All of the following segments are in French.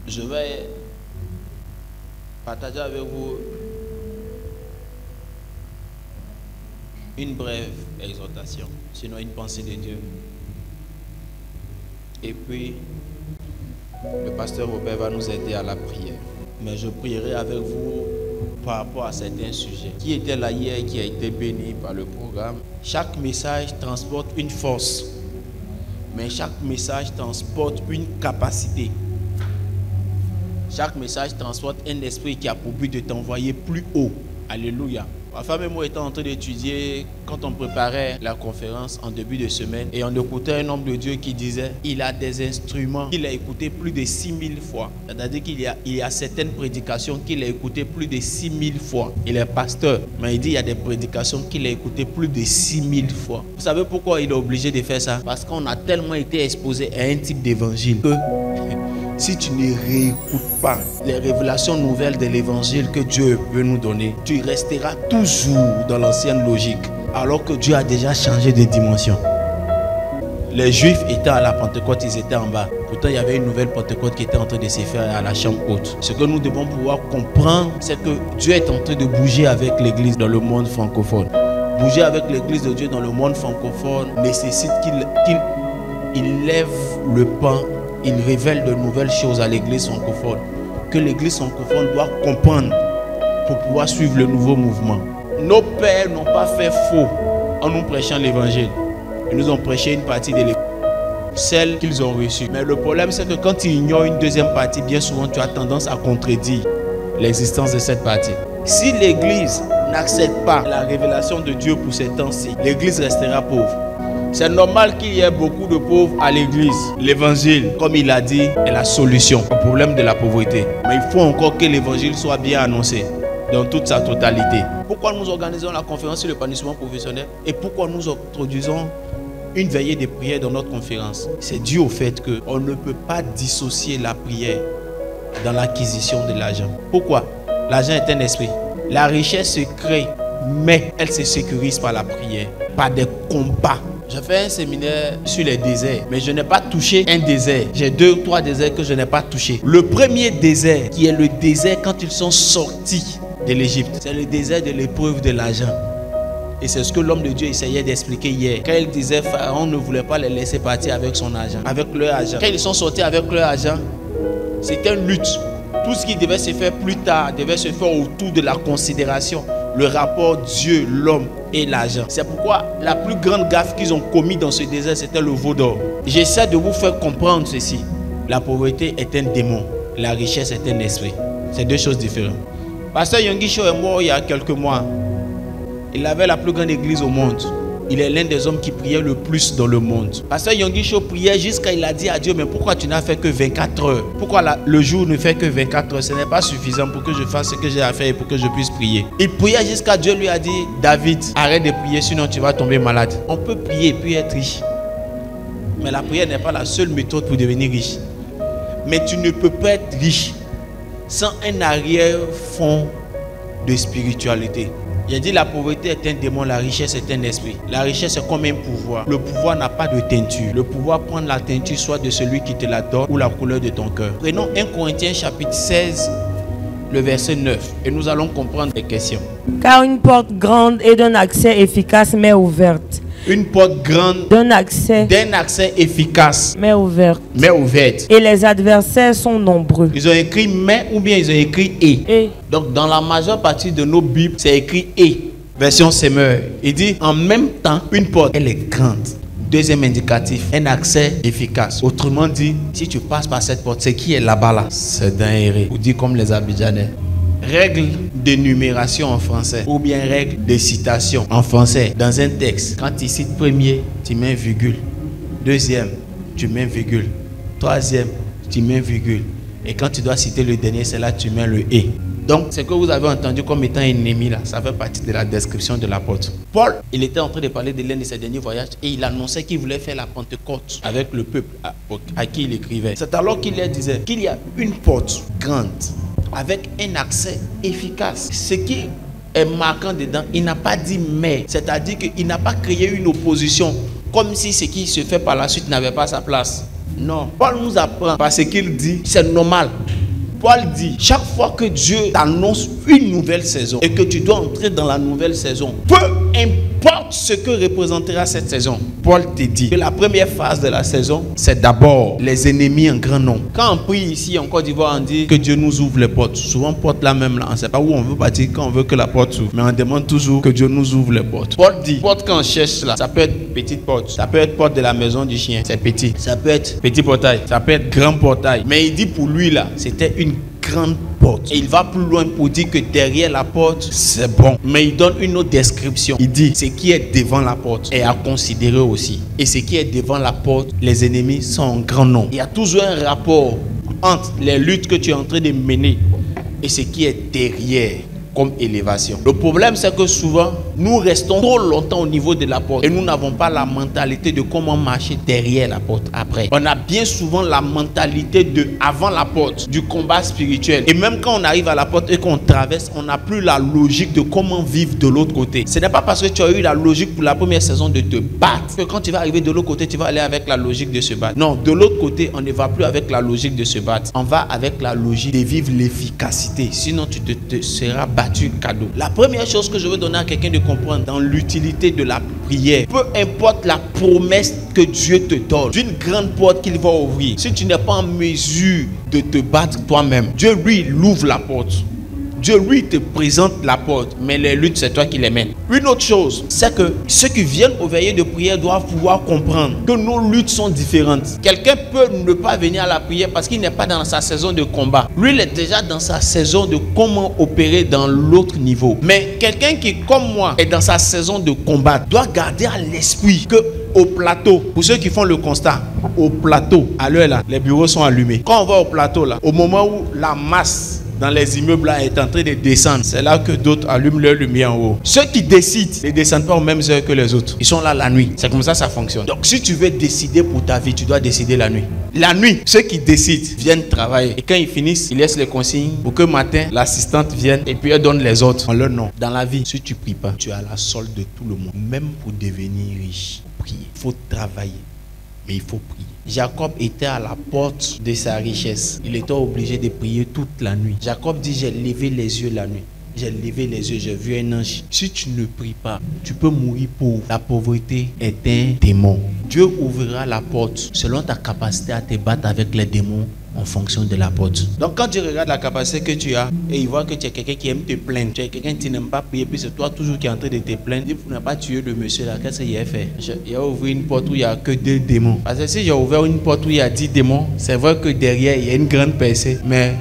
Je vais partager avec vous une brève exhortation, sinon une pensée de Dieu. Et puis, le pasteur Robert va nous aider à la prière. Mais je prierai avec vous par rapport à certains sujets. Qui était là hier, qui a été béni par le programme. Chaque message transporte une force, mais chaque message transporte une capacité. Chaque message transporte un esprit qui a pour but de t'envoyer plus haut. Alléluia. Ma femme et moi étions en train d'étudier quand on préparait la conférence en début de semaine et on écoutait un homme de Dieu qui disait il a des instruments qu'il a écoutés plus de 6000 fois. C'est-à-dire qu'il y a certaines prédications qu'il a écoutées plus de 6000 fois. Il est pasteur, mais il dit il y a des prédications qu'il a écoutées plus de 6000 fois. Vous savez pourquoi il est obligé de faire ça? Parce qu'on a tellement été exposé à un type d'évangile que si tu ne réécoutes pas les révélations nouvelles de l'évangile que Dieu veut nous donner, tu resteras toujours dans l'ancienne logique, alors que Dieu a déjà changé de dimension. Les Juifs étaient à la Pentecôte, ils étaient en bas. Pourtant, il y avait une nouvelle Pentecôte qui était en train de se faire à la chambre haute. Ce que nous devons pouvoir comprendre, c'est que Dieu est en train de bouger avec l'Église dans le monde francophone. Bouger avec l'Église de Dieu dans le monde francophone nécessite qu'il lève le pan. Il révèle de nouvelles choses à l'église francophone que l'église francophone doit comprendre pour pouvoir suivre le nouveau mouvement. Nos pères n'ont pas fait faux en nous prêchant l'évangile. Ils nous ont prêché une partie de l'évangile, celle qu'ils ont reçue. Mais le problème, c'est que quand tu ignores une deuxième partie, bien souvent tu as tendance à contredire l'existence de cette partie. Si l'église n'accepte pas la révélation de Dieu pour ces temps-ci, l'église restera pauvre. C'est normal qu'il y ait beaucoup de pauvres à l'église. L'évangile, comme il a dit, est la solution au problème de la pauvreté. Mais il faut encore que l'évangile soit bien annoncé dans toute sa totalité. Pourquoi nous organisons la conférence sur le l'épanouissement professionnel et pourquoi nous introduisons une veillée de prière dans notre conférence? C'est dû au fait qu'on ne peut pas dissocier la prière dans l'acquisition de l'argent. Pourquoi? L'argent est un esprit. La richesse se crée, mais elle se sécurise par la prière, par des combats. J'ai fait un séminaire sur les déserts, mais je n'ai pas touché un désert. J'ai 2 ou 3 déserts que je n'ai pas touché. Le premier désert, qui est le désert quand ils sont sortis de l'Égypte, c'est le désert de l'épreuve de l'argent. Et c'est ce que l'homme de Dieu essayait d'expliquer hier. Quand il disait Pharaon ne voulait pas les laisser partir avec son argent, avec leur argent. Quand ils sont sortis avec leur argent, c'était une lutte. Tout ce qui devait se faire plus tard devait se faire autour de la considération. Le rapport Dieu, l'homme et l'argent. C'est pourquoi la plus grande gaffe qu'ils ont commis dans ce désert, c'était le veau d'or. J'essaie de vous faire comprendre ceci. La pauvreté est un démon. La richesse est un esprit. C'est 2 choses différentes. Pasteur Yonguicho est mort il y a quelques mois. Il avait la plus grande église au monde. Il est l'un des hommes qui priait le plus dans le monde. Pasteur Yonguicho priait jusqu'à il a dit à Dieu, mais pourquoi tu n'as fait que 24 heures? Pourquoi le jour ne fait que 24 heures? Ce n'est pas suffisant pour que je fasse ce que j'ai à faire et pour que je puisse prier. Il priait jusqu'à Dieu lui a dit, David, arrête de prier sinon tu vas tomber malade. On peut prier et puis être riche. Mais la prière n'est pas la seule méthode pour devenir riche. Mais tu ne peux pas être riche sans un arrière-fond de spiritualité. J'ai dit la pauvreté est un démon, la richesse est un esprit. La richesse est comme un pouvoir. Le pouvoir n'a pas de teinture. Le pouvoir prend la teinture soit de celui qui te la donne ou la couleur de ton cœur. Prenons 1 Corinthiens chapitre 16, le verset 9. Et nous allons comprendre les questions. Car une porte grande et d'un accès efficace m'est ouverte. Une porte grande D'un accès efficace m'est ouverte. mais ouverte. Et les adversaires sont nombreux. Ils ont écrit mais ou bien ils ont écrit et. Donc dans la majeure partie de nos Bibles, c'est écrit et. Version Semeur. Il dit en même temps, une porte, elle est grande. Deuxième indicatif, un accès efficace. Autrement dit, si tu passes par cette porte, c'est qui est là-bas là? C'est d'un héré. Ou dit comme les Abidjanais. Règle de numération en français ou bien règle de citation en français. Dans un texte, quand tu cites premier, tu mets virgule. Deuxième, tu mets virgule. Troisième, tu mets virgule. Et quand tu dois citer le dernier, c'est là que tu mets le « et ». Donc, ce que vous avez entendu comme étant ennemi là, ça fait partie de la description de l'apôtre. Paul, il était en train de parler de l'un de ses derniers voyages et il annonçait qu'il voulait faire la Pentecôte avec le peuple à qui il écrivait. C'est alors qu'il leur disait qu'il y a une porte grande avec un accès efficace. Ce qui est marquant dedans, il n'a pas dit mais, c'est-à-dire qu'il n'a pas créé une opposition comme si ce qui se fait par la suite n'avait pas sa place. Non, Paul nous apprend parce qu'il dit c'est normal Paul dit, chaque fois que Dieu t'annonce une nouvelle saison et que tu dois entrer dans la nouvelle saison, peu importe ce que représentera cette saison, Paul te dit que la première phase de la saison, c'est d'abord les ennemis en grand nombre. Quand on prie ici en Côte d'Ivoire, on dit que Dieu nous ouvre les portes. Souvent, porte là même là, on ne sait pas où on veut partir quand on veut que la porte s'ouvre. Mais on demande toujours que Dieu nous ouvre les portes. Paul dit, porte quand on cherche là, ça peut être petite porte, ça peut être porte de la maison du chien, c'est petit. Ça peut être petit portail, ça peut être grand portail. Mais il dit pour lui là, c'était une grande porte. Et il va plus loin pour dire que derrière la porte, c'est bon. Mais il donne une autre description. Il dit, ce qui est devant la porte est à considérer aussi. Et ce qui est devant la porte, les ennemis sont en grand nombre. Il y a toujours un rapport entre les luttes que tu es en train de mener et ce qui est derrière comme élévation. Le problème, c'est que souvent, nous restons trop longtemps au niveau de la porte et nous n'avons pas la mentalité de comment marcher derrière la porte après. On a bien souvent la mentalité de avant la porte, du combat spirituel. Et même quand on arrive à la porte et qu'on traverse, on n'a plus la logique de comment vivre de l'autre côté. Ce n'est pas parce que tu as eu la logique pour la première saison de te battre que quand tu vas arriver de l'autre côté, tu vas aller avec la logique de se battre. Non, de l'autre côté, on ne va plus avec la logique de se battre. On va avec la logique de vivre l'efficacité. Sinon, tu te seras battu cadeau. La première chose que je veux donner à quelqu'un de comprendre dans l'utilité de la prière, peu importe la promesse que Dieu te donne, d'une grande porte qu'il va ouvrir, si tu n'es pas en mesure de te battre toi-même, Dieu lui il ouvre la porte. Dieu lui te présente la porte, mais les luttes c'est toi qui les mènes. Une autre chose, c'est que ceux qui viennent aux veillées de prière doivent pouvoir comprendre que nos luttes sont différentes. Quelqu'un peut ne pas venir à la prière parce qu'il n'est pas dans sa saison de combat. Lui il est déjà dans sa saison de comment opérer dans l'autre niveau. Mais quelqu'un qui comme moi est dans sa saison de combat doit garder à l'esprit que au plateau, pour ceux qui font le constat, au plateau, à l'heure là, les bureaux sont allumés. Quand on va au plateau là, au moment où la masse dans les immeubles là est en train de descendre, c'est là que d'autres allument leur lumière en haut. Ceux qui décident ne descendent pas aux mêmes heures que les autres. Ils sont là la nuit. C'est comme ça fonctionne. Donc si tu veux décider pour ta vie, tu dois décider la nuit. La nuit, ceux qui décident viennent travailler. Et quand ils finissent, ils laissent les consignes pour que matin, l'assistante vienne et puis elle donne les autres en leur nom. Dans la vie, si tu pries pas, tu as la solde de tout le monde. Même pour devenir riche, prier. Il faut travailler, mais il faut prier. Jacob était à la porte de sa richesse. Il était obligé de prier toute la nuit. Jacob dit, j'ai levé les yeux la nuit. J'ai levé les yeux, j'ai vu un ange. Si tu ne pries pas, tu peux mourir pauvre. La pauvreté est un démon. Dieu ouvrira la porte selon ta capacité à te battre avec les démons en fonction de la porte. Donc quand tu regardes la capacité que tu as et il voit que tu es quelqu'un qui aime te plaindre, tu es quelqu'un qui n'aime pas prier, puis c'est toi toujours qui es en train de te plaindre, il faut ne pas tuer le monsieur là, qu'est-ce qu'il a fait? Il a ouvert une porte où il n'y a que 2 démons. Parce que si j'ai ouvert une porte où il y a 10 démons, c'est vrai que derrière il y a une grande percée, mais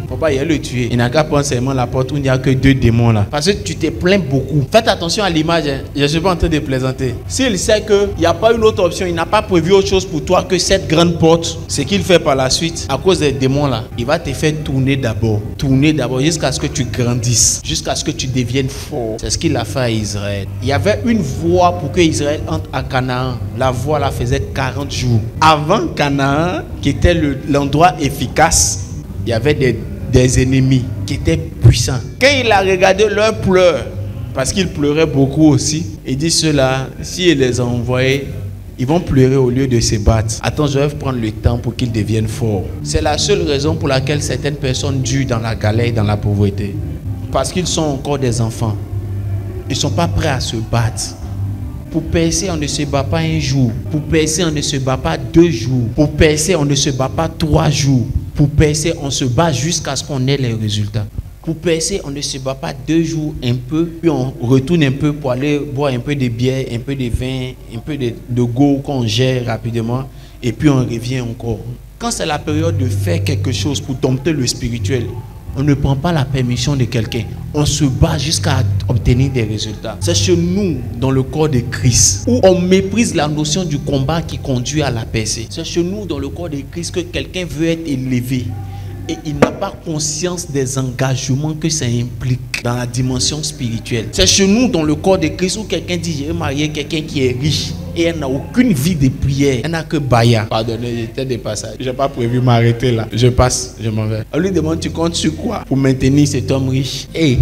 faut pas y aller le tuer. Il n'a qu'à prendre seulement la porte où il n'y a que 2 démons là. Parce que tu te plains beaucoup. Faites attention à l'image. Je ne suis pas en train de plaisanter. S'il sait qu'il n'y a pas une autre option, il n'a pas prévu autre chose pour toi que cette grande porte, ce qu'il fait par la suite, à cause des démons là, il va te faire tourner d'abord. Tourner d'abord jusqu'à ce que tu grandisses. Jusqu'à ce que tu deviennes fort. C'est ce qu'il a fait à Israël. Il y avait une voie pour que Israël entre à Canaan. La voie là faisait 40 jours. Avant Canaan, qui était l'endroit efficace, il y avait des ennemis qui étaient puissants. Quand il a regardé leurs pleurs, parce qu'ils pleuraient beaucoup aussi, il dit ceux-là, s'il les a envoyés, ils vont pleurer au lieu de se battre. Attends, je vais prendre le temps pour qu'ils deviennent forts. C'est la seule raison pour laquelle certaines personnes durent dans la galère, dans la pauvreté. Parce qu'ils sont encore des enfants. Ils ne sont pas prêts à se battre. Pour percer, on ne se bat pas un jour. Pour percer, on ne se bat pas 2 jours. Pour percer, on ne se bat pas 3 jours. Pour percer, on se bat jusqu'à ce qu'on ait les résultats. Pour percer, on ne se bat pas 2 jours un peu, puis on retourne un peu pour aller boire un peu de bière, un peu de vin, un peu de go qu'on gère rapidement, et puis on revient encore. Quand c'est la période de faire quelque chose pour dompter le spirituel, on ne prend pas la permission de quelqu'un. On se bat jusqu'à obtenir des résultats. C'est chez nous, dans le corps de Christ, où on méprise la notion du combat qui conduit à la percée. C'est chez nous, dans le corps de Christ, que quelqu'un veut être élevé. Et il n'a pas conscience des engagements que ça implique dans la dimension spirituelle. C'est chez nous, dans le corps de Christ, où quelqu'un dit, j'ai marié quelqu'un qui est riche. Et elle n'a aucune vie de prière. Elle n'a que Baya. Pardonnez, j'étais des passages. Je n'ai pas prévu m'arrêter là. Je passe, je m'en vais. On lui demande, tu comptes sur quoi pour maintenir cet homme riche? Et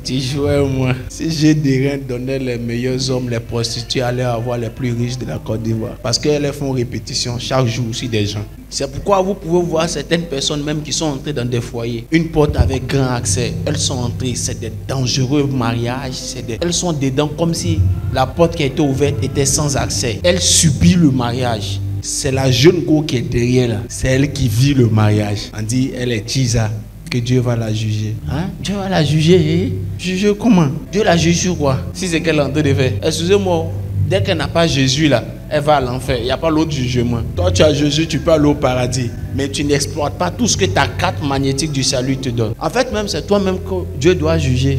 Tu jouais moi. Si j'ai des reins donnait les meilleurs hommes, les prostituées allaient avoir les plus riches de la Côte d'Ivoire. Parce qu'elles font répétition chaque jour aussi des gens. C'est pourquoi vous pouvez voir certaines personnes même qui sont entrées dans des foyers. Une porte avec grand accès. Elles sont entrées, c'est des dangereux mariages. Elles sont dedans comme si la porte qui a été ouverte était sans accès. Elles subissent le mariage. C'est la jeune go qui est derrière là. C'est elle qui vit le mariage. On dit, elle est Tisa. Que Dieu va la juger. Hein? Dieu va la juger. Juger comment? Dieu la juge sur quoi? Si c'est qu'elle est en train de faire. Excusez-moi, dès qu'elle n'a pas Jésus là, elle va à l'enfer. Il n'y a pas l'autre jugement. Toi, tu as Jésus, tu peux aller au paradis. Mais tu n'exploites pas tout ce que ta carte magnétique du salut te donne. En fait, même c'est toi-même que Dieu doit juger.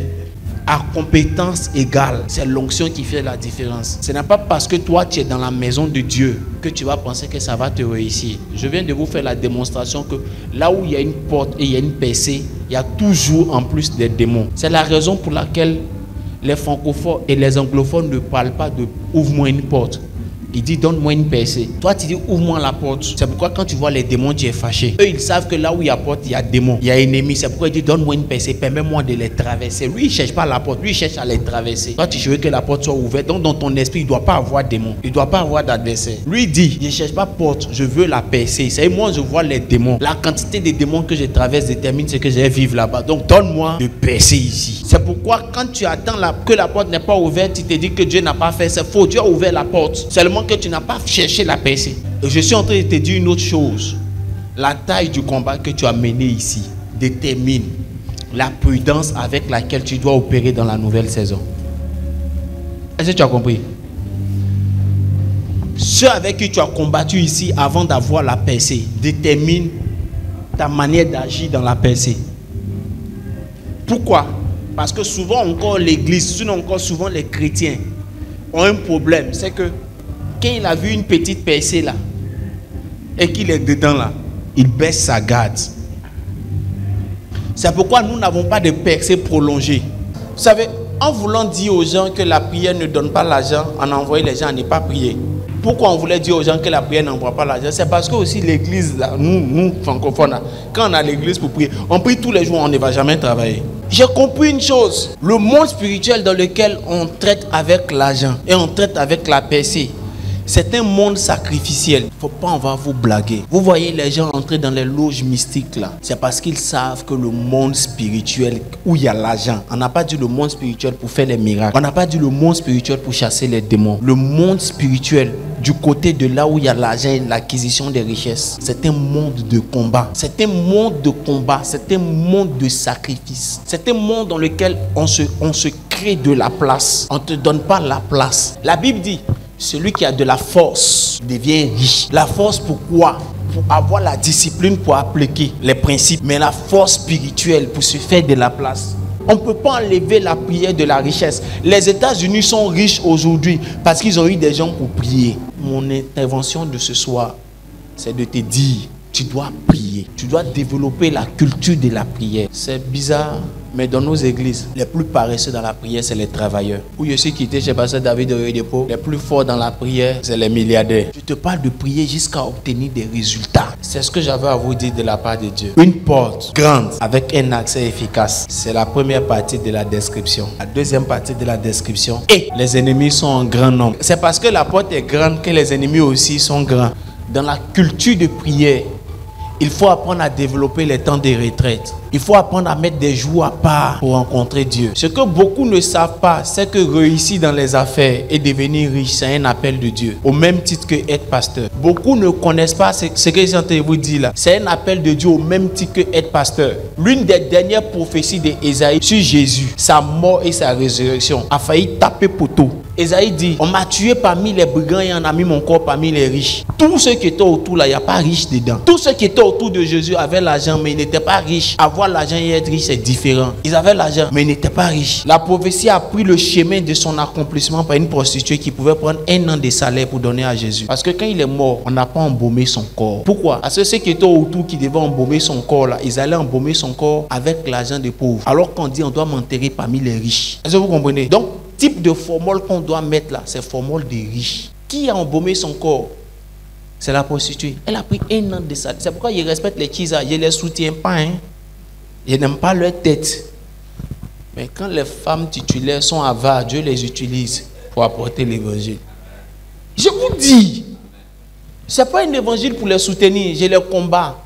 À compétence égale, c'est l'onction qui fait la différence. Ce n'est pas parce que toi tu es dans la maison de Dieu que tu vas penser que ça va te réussir. Je viens de vous faire la démonstration que là où il y a une porte et il y a une percée, il y a toujours en plus des démons. C'est la raison pour laquelle les francophones et les anglophones ne parlent pas de ouvre-moi une porte. Il dit donne-moi une percée. Toi tu dis ouvre-moi la porte. C'est pourquoi quand tu vois les démons tu es fâché. Eux ils savent que là où il y a porte il y a démons, il y a ennemi. C'est pourquoi il dit donne-moi une percée, permets-moi de les traverser. Lui il cherche pas la porte, lui il cherche à les traverser. Toi tu veux que la porte soit ouverte. Donc dans ton esprit il doit pas avoir démons, il doit pas avoir d'adversaire. Lui il dit je cherche pas porte, je veux la percée. C'est moi je vois les démons. La quantité de démons que je traverse détermine ce que je vais vivre là-bas. Donc donne-moi de percer ici. C'est pourquoi quand tu attends que la porte n'est pas ouverte, tu te dis que Dieu n'a pas fait. C'est faux, Dieu a ouvert la porte. Seulement que tu n'as pas cherché la percée. Je suis en train de te dire une autre chose. La taille du combat que tu as mené ici détermine la prudence avec laquelle tu dois opérer dans la nouvelle saison. Est-ce que tu as compris? Ceux avec qui tu as combattu ici avant d'avoir la percée détermine ta manière d'agir dans la percée. Pourquoi? Parce que souvent encore l'église, sinon encore souvent les chrétiens ont un problème. C'est que quand il a vu une petite percée là et qu'il est dedans là, il baisse sa garde. C'est pourquoi nous n'avons pas de percée prolongée. Vous savez, en voulant dire aux gens que la prière ne donne pas l'argent, on a envoyé les gens à ne pas prier. Pourquoi on voulait dire aux gens que la prière n'envoie pas l'argent? C'est parce que aussi l'église là, nous francophones là, quand on a l'église pour prier, on prie tous les jours, on ne va jamais travailler. J'ai compris une chose, le monde spirituel dans lequel on traite avec l'argent et on traite avec la percée, c'est un monde sacrificiel. Il ne faut pas en va vous blaguer. Vous voyez les gens entrer dans les loges mystiques là. C'est parce qu'ils savent que le monde spirituel où il y a l'argent. On n'a pas dit le monde spirituel pour faire les miracles. On n'a pas dit le monde spirituel pour chasser les démons. Le monde spirituel du côté de là où il y a l'argent et l'acquisition des richesses. C'est un monde de combat. C'est un monde de combat. C'est un monde de sacrifice. C'est un monde dans lequel on se crée de la place. On ne te donne pas la place. La Bible dit celui qui a de la force devient riche. La force pourquoi? Pour avoir la discipline pour appliquer les principes. Mais la force spirituelle pour se faire de la place. On ne peut pas enlever la prière de la richesse. Les États-Unis sont riches aujourd'hui parce qu'ils ont eu des gens pour prier. Mon intervention de ce soir, c'est de te dire, tu dois prier. Tu dois développer la culture de la prière. C'est bizarre, mais dans nos églises, les plus paresseux dans la prière, c'est les travailleurs. Où je suis quitté chez Pasteur David de Redepo, les plus forts dans la prière, c'est les milliardaires. Je te parle de prier jusqu'à obtenir des résultats. C'est ce que j'avais à vous dire de la part de Dieu. Une porte grande avec un accès efficace. C'est la première partie de la description. La deuxième partie de la description. Et les ennemis sont en grand nombre. C'est parce que la porte est grande que les ennemis aussi sont grands. Dans la culture de prière, il faut apprendre à développer les temps de retraite. Il faut apprendre à mettre des jours à part pour rencontrer Dieu. Ce que beaucoup ne savent pas, c'est que réussir dans les affaires et devenir riche, c'est un appel de Dieu. Au même titre que être pasteur. Beaucoup ne connaissent pas ce que j'ai entendu vous dire là. C'est un appel de Dieu au même titre que être pasteur. L'une des dernières prophéties d'Ésaïe sur Jésus, sa mort et sa résurrection, a failli taper poteau. Ésaïe dit, on m'a tué parmi les brigands et on a mis mon corps parmi les riches. Tous ceux qui étaient autour là, il n'y a pas riche dedans. Tous ceux qui étaient autour de Jésus avaient l'argent, mais ils n'étaient pas riches. Avoir l'argent et être riche, c'est différent. Ils avaient l'argent, mais ils n'étaient pas riches. La prophétie a pris le chemin de son accomplissement par une prostituée qui pouvait prendre 1 an de salaire pour donner à Jésus. Parce que quand il est mort, on n'a pas embaumé son corps. Pourquoi? Parce que ceux qui étaient autour qui devaient embaumer son corps là, ils allaient embaumer son corps avec l'argent des pauvres. Alors qu'on dit on doit m'enterrer parmi les riches. Est-ce que vous comprenez? Donc, type de formule qu'on doit mettre là, c'est formule des riches. Qui a embaumé son corps? C'est la prostituée. Elle a pris 1 an de salaire. C'est pourquoi ils respectent les Tisa. Je ne les soutiens pas. Hein. Je n'aime pas leur tête. Mais quand les femmes titulaires sont avares, Dieu les utilise pour apporter l'évangile. Je vous dis, ce n'est pas un évangile pour les soutenir, je les combats.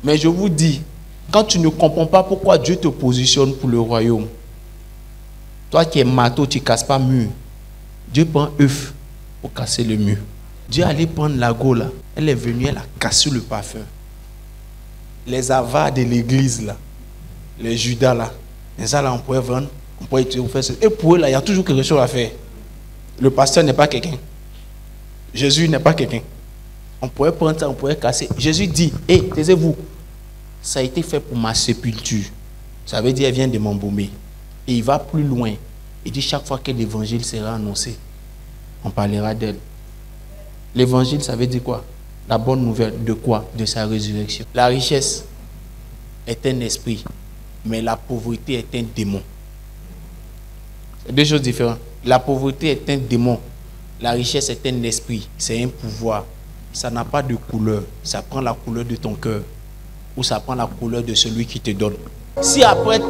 Mais je vous dis, quand tu ne comprends pas pourquoi Dieu te positionne pour le royaume, toi qui es marteau, tu ne casses pas mur. Dieu prend œuf pour casser le mur. Dieu allait prendre la go là. Elle est venue, elle a cassé le parfum. Les avares de l'église là, les Judas là, ça là on pourrait vendre, on pourrait faire ça. Et pour eux là, il y a toujours quelque chose à faire. Le pasteur n'est pas quelqu'un. Jésus n'est pas quelqu'un. On pourrait prendre ça, on pourrait casser. Jésus dit, taisez-vous. Ça a été fait pour ma sépulture. Ça veut dire, elle vient de m'embaumer. Et il va plus loin. Il dit, chaque fois que l'évangile sera annoncé, on parlera d'elle. L'évangile, ça veut dire quoi? La bonne nouvelle de quoi? De sa résurrection. La richesse est un esprit, mais la pauvreté est un démon. C'est deux choses différentes. La pauvreté est un démon. La richesse est un esprit, c'est un pouvoir. Ça n'a pas de couleur. Ça prend la couleur de ton cœur. Ou ça prend la couleur de celui qui te donne. Si après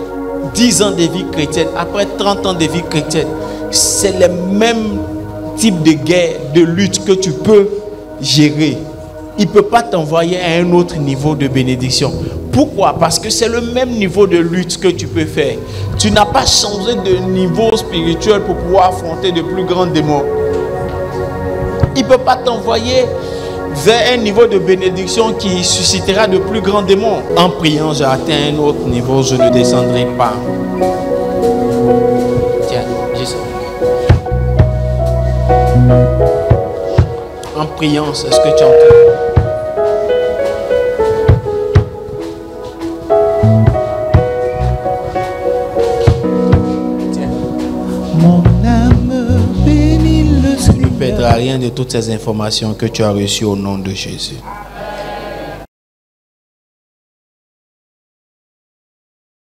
10 ans de vie chrétienne, après 30 ans de vie chrétienne, c'est le même type de guerre, de lutte que tu peux gérer, il ne peut pas t'envoyer à un autre niveau de bénédiction. Pourquoi? Parce que c'est le même niveau de lutte que tu peux faire. Tu n'as pas changé de niveau spirituel pour pouvoir affronter de plus grands démons. Il ne peut pas t'envoyer vers un niveau de bénédiction qui suscitera de plus grands démons. En priant, j'ai atteint un autre niveau, je ne descendrai pas. Tiens, dis ça. En priant, c'est ce que tu entends. Tiens. Mon âme bénit le Tu ne perdras rien de toutes ces informations que tu as reçues au nom de Jésus.